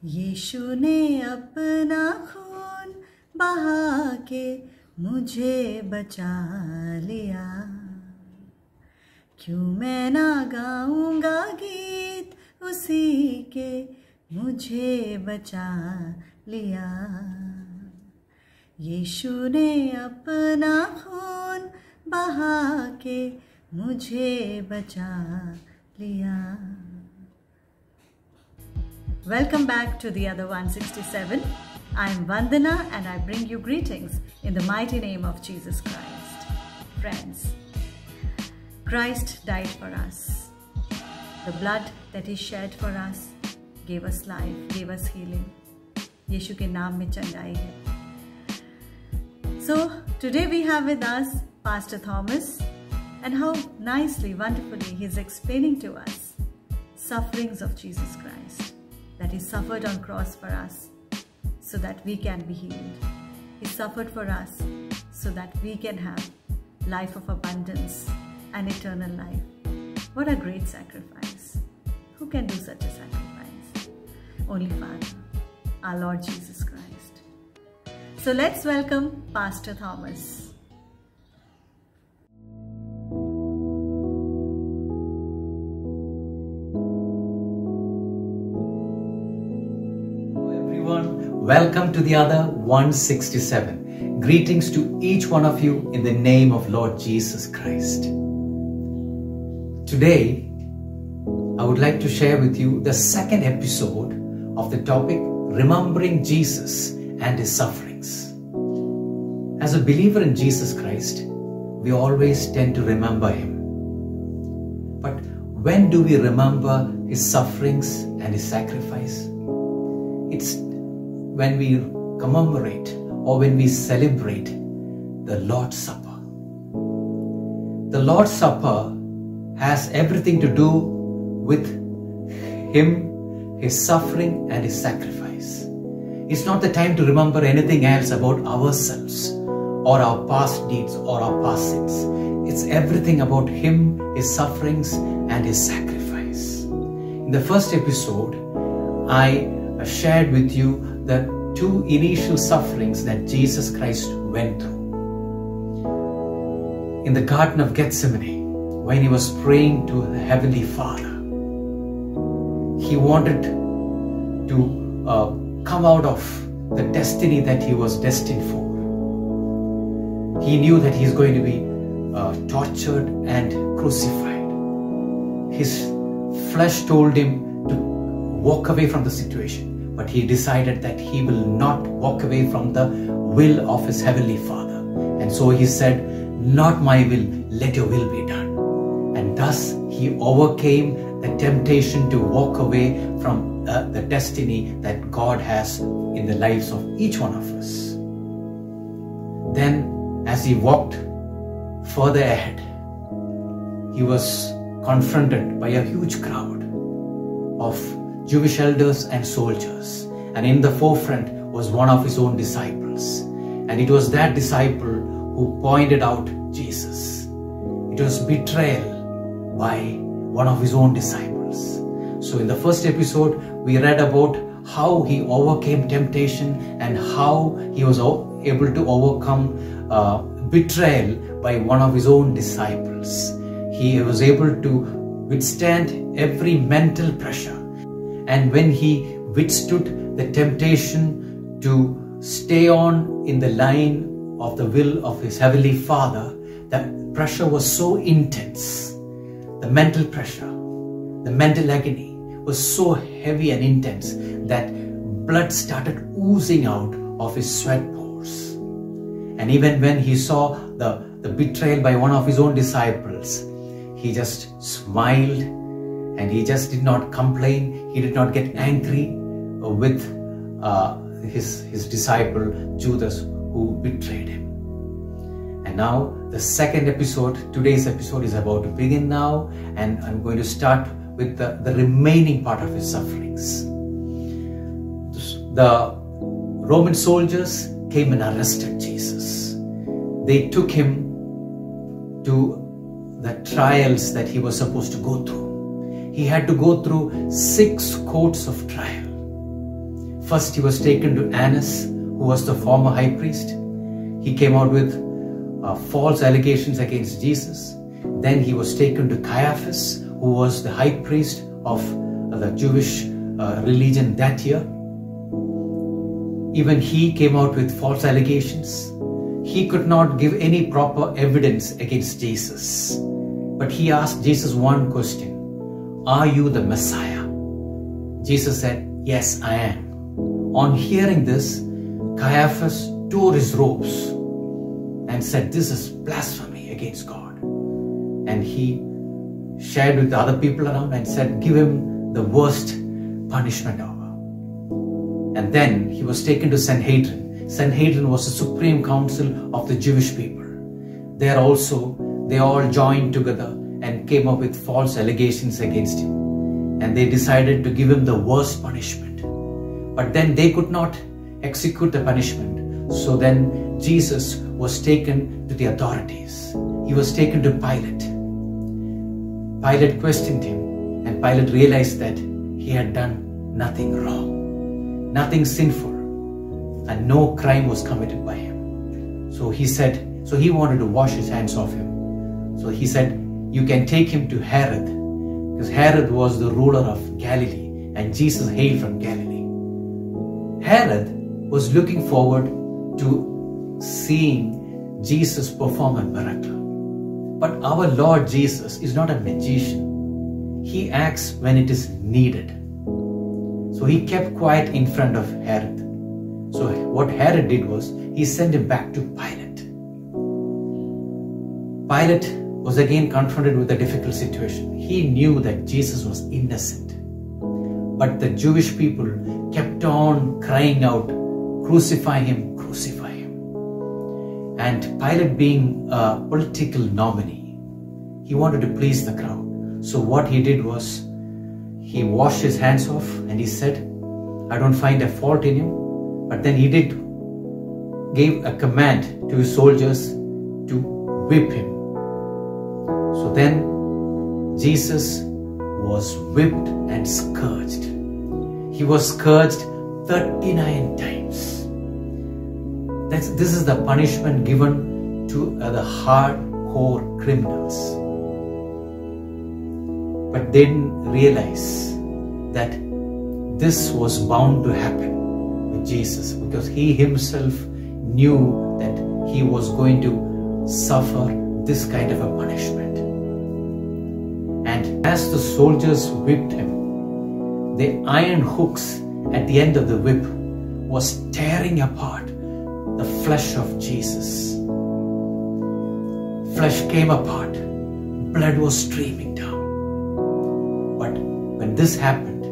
यीशु ने अपना खून बहा के मुझे बचा लिया। क्यों मैं ना गाऊंगा गीत उसी के मुझे बचा लिया। यीशु ने अपना खून बहा के मुझे बचा लिया। Welcome back to the other 167. I am Vandana and I bring you greetings in the mighty name of Jesus Christ. Friends, Christ died for us. The blood that He shed for us gave us life, gave us healing. यीशु के नाम में चंगाई है. So today we have with us Pastor Thomas, and how nicely, wonderfully he is explaining to us sufferings of Jesus Christ, that He suffered on cross for us so that we can be healed. He suffered for us so that we can have life of abundance and eternal life. What a great sacrifice. Who can do such a sacrifice? Only Father, our Lord Jesus Christ. So let's welcome Pastor Thomas. Welcome to the other 167. Greetings to each one of you in the name of Lord Jesus Christ. Today, I would like to share with you the second episode of the topic Remembering Jesus and His Sufferings. As a believer in Jesus Christ, we always tend to remember Him. But when do we remember His sufferings and His sacrifice? It's when we commemorate or when we celebrate the Lord's Supper. The Lord's Supper has everything to do with Him, His suffering and His sacrifice. It's not the time to remember anything else about ourselves or our past deeds or our past sins. It's everything about Him, His sufferings and His sacrifice. In the first episode, I shared with you the two initial sufferings that Jesus Christ went through. In the Garden of Gethsemane, when He was praying to the Heavenly Father, He wanted to come out of the destiny that He was destined for. He knew that He is going to be tortured and crucified. His flesh told Him to walk away from the situation. But He decided that He will not walk away from the will of His Heavenly Father. And so He said, "Not my will, let your will be done." And thus He overcame the temptation to walk away from the destiny that God has in the lives of each one of us. Then as He walked further ahead, He was confronted by a huge crowd of Jewish elders and soldiers, and in the forefront was one of His own disciples, and it was that disciple who pointed out Jesus. It was betrayal by one of His own disciples. So in the first episode we read about how He overcame temptation and how He was able to overcome betrayal by one of His own disciples. He was able to withstand every mental pressure. And when He withstood the temptation to stay on in the line of the will of His Heavenly Father, the pressure was so intense. The mental pressure, the mental agony was so heavy and intense that blood started oozing out of His sweat pores. And even when He saw the betrayal by one of His own disciples, He just smiled. And He just did not complain. He did not get angry with his disciple Judas, who betrayed Him. And now the second episode, today's episode, is about to begin now. And I'm going to start with the remaining part of His sufferings. The Roman soldiers came and arrested Jesus. They took Him to the trials that He was supposed to go through. He had to go through 6 courts of trial. First, he was taken to Annas, who was the former high priest. He came out with false allegations against Jesus. Then he was taken to Caiaphas, who was the high priest of the Jewish religion that year. Even he came out with false allegations. He could not give any proper evidence against Jesus. But he asked Jesus one question: "Are you the Messiah?" Jesus said, "Yes, I am." On hearing this, Caiaphas tore his robes and said, "This is blasphemy against God." And he shared with the other people around and said, "Give him the worst punishment ever." And then he was taken to Sanhedrin. Sanhedrin was the supreme council of the Jewish people. There also, they all joined together and came up with false allegations against him. And they decided to give him the worst punishment. But then they could not execute the punishment. So then Jesus was taken to the authorities. He was taken to Pilate. Pilate questioned him, and Pilate realized that he had done nothing wrong, nothing sinful, and no crime was committed by him. So he wanted to wash his hands off him. So he said, "You can take him to Herod," because Herod was the ruler of Galilee and Jesus hailed from Galilee. Herod was looking forward to seeing Jesus perform a miracle. But our Lord Jesus is not a magician. He acts when it is needed. So he kept quiet in front of Herod. So what Herod did was, he sent him back to Pilate. Pilate was again confronted with a difficult situation. He knew that Jesus was innocent. But the Jewish people kept on crying out, "Crucify him, crucify him." And Pilate, being a political nominee, he wanted to please the crowd. So what he did was, he washed his hands off and he said, "I don't find a fault in him." But then he gave a command to his soldiers to whip him. So then Jesus was whipped and scourged. He was scourged 39 times. This is the punishment given to the hardcore criminals. But they didn't realize that this was bound to happen with Jesus, because he himself knew that he was going to suffer this kind of a punishment. And as the soldiers whipped him, the iron hooks at the end of the whip was tearing apart the flesh of Jesus. Flesh came apart, blood was streaming down. But when this happened,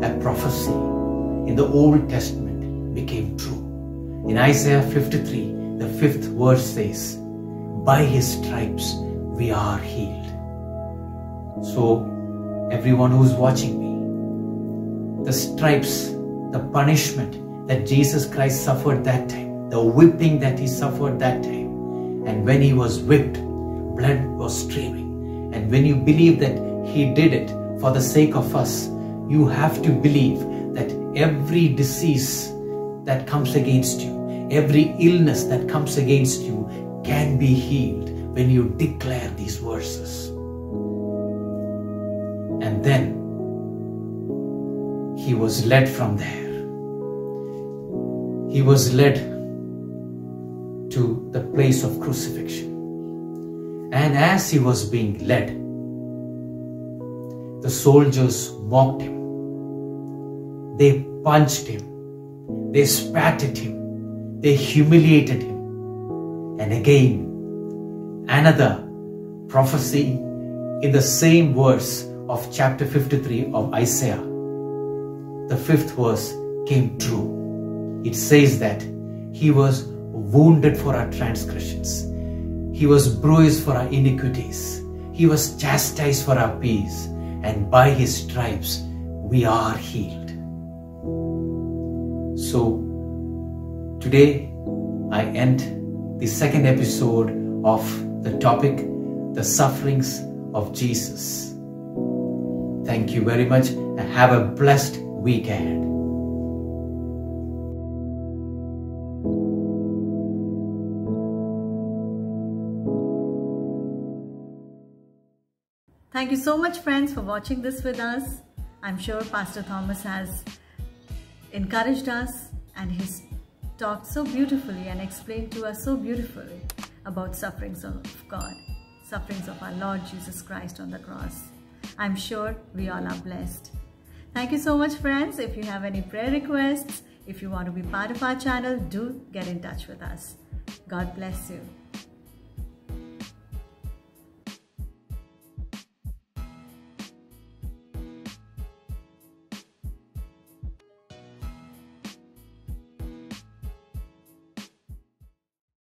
a prophecy in the Old Testament became true. In Isaiah 53, the 5th verse says, "By his stripes we are healed." So everyone who is watching me, the stripes, the punishment that Jesus Christ suffered that time, the whipping that he suffered that time, and when he was whipped, blood was streaming. And when you believe that he did it for the sake of us, you have to believe that every disease that comes against you, every illness that comes against you can be healed when you declare these verses. And then he was led from there. He was led to the place of crucifixion. And as he was being led, the soldiers mocked him. They punched him. They spat at him. They humiliated him. And again, another prophecy in the same verse of chapter 53 of Isaiah, the 5th verse, came true. It says that he was wounded for our transgressions. He was bruised for our iniquities. He was chastised for our peace. And by his stripes we are healed. So today I end the second episode of the topic, the sufferings of Jesus. Thank you very much and have a blessed week ahead. Thank you so much, friends, for watching this with us. I'm sure Pastor Thomas has encouraged us and he's talked so beautifully and explained to us so beautifully about sufferings of God, sufferings of our Lord Jesus Christ on the cross. I'm sure we all are blessed. Thank you so much, friends. If you have any prayer requests, if you want to be part of our channel, do get in touch with us. God bless you.